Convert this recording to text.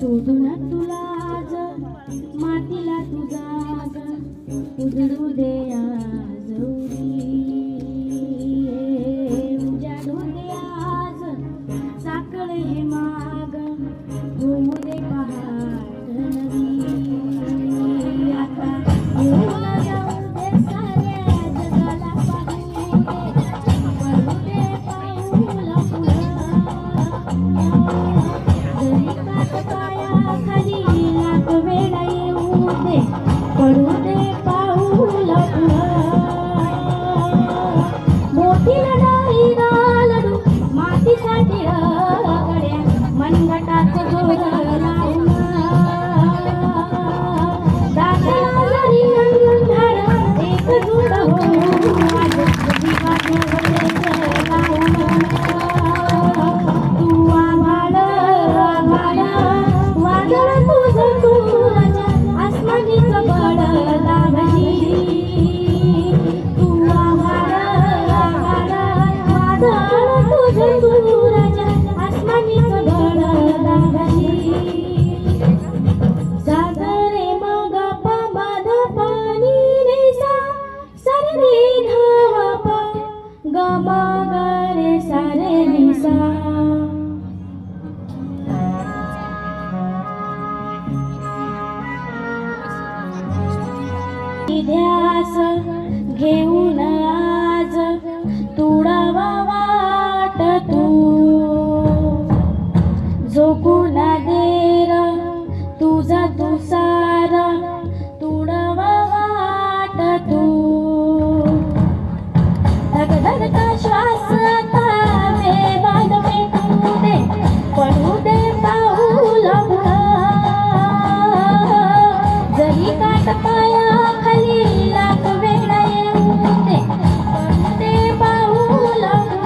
सोडून तुला आज मातीला तुझा उजळू दे आज उजाडू दे आज साखळ हे माग होऊ दे पहाट नवी आता येऊन जाऊ दे साऱ्या जगाला पाहू दे पळू दे पाऊला खाली लाख वेळा येऊ दे पडू दे पाऊल मोठी लढाई लढू मातीसाठी गड्या मनगटात जोर लावून दाखला जरी अंधार एकजूट होऊ आज तू आभाळ आभाळ वादळ तुझं तुझ्या आसमानीचं बडला भजी तू आभाळ आभाळ वादळ तुझं तुझ्या आसमानीचं बडला भजी सागरे मग पमाध पाणी रे सा सरनी धावा प गमा